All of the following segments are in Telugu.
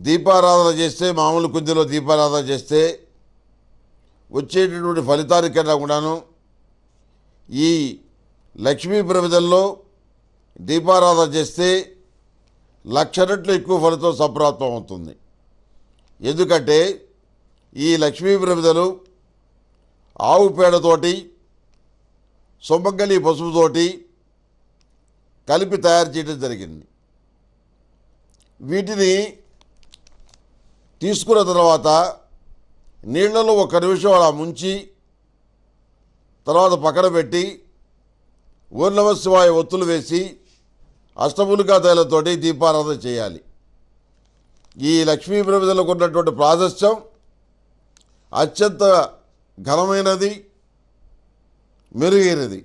దీపారాధన చేస్తే మామూలు కుందిలో దీపారాధన చేస్తే వచ్చేటటువంటి ఫలితానికన్నా కూడాను ఈ లక్ష్మీ ప్రమిదల్లో దీపారాధన చేస్తే 1,00,000 రెట్లు ఎక్కువ ఫలితం సంప్రాప్తం అవుతుంది. ఎందుకంటే ఈ లక్ష్మీ ప్రమిదలు ఆవు పేడతోటి సుమంగళి పసుపుతోటి కలిపి తయారు చేయడం జరిగింది. వీటిని తీసుకున్న తర్వాత నీళ్లలో 1 నిమిషం అలా ముంచి తర్వాత పక్కన పెట్టి ఓం నమః శివాయ ఒత్తులు వేసి అష్టమూలికా తైలంతోటి దీపారాధన చేయాలి. ఈ లక్ష్మీ ప్రమిదలకు ఉన్నటువంటి ప్రాశస్త్యం అత్యంత ఘనమైనది, మెరుగైనది.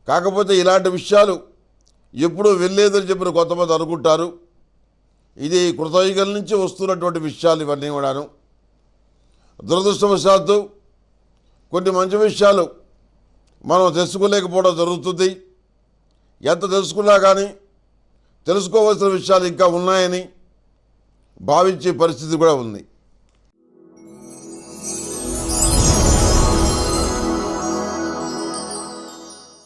కాకపోతే ఇలాంటి విషయాలు ఎప్పుడూ వెళ్ళలేదని చెప్పిన కొంతమంది అనుకుంటారు. ఇది కృతయుగం నుంచి వస్తున్నటువంటి విషయాలు ఇవన్నీ కూడాను. దురదృష్టవశాత్తు కొన్ని మంచి విషయాలు మనం తెలుసుకోలేకపోవడం జరుగుతుంది. ఎంత తెలుసుకున్నా కానీ తెలుసుకోవాల్సిన విషయాలు ఇంకా ఉన్నాయని భావించే పరిస్థితి కూడా ఉంది.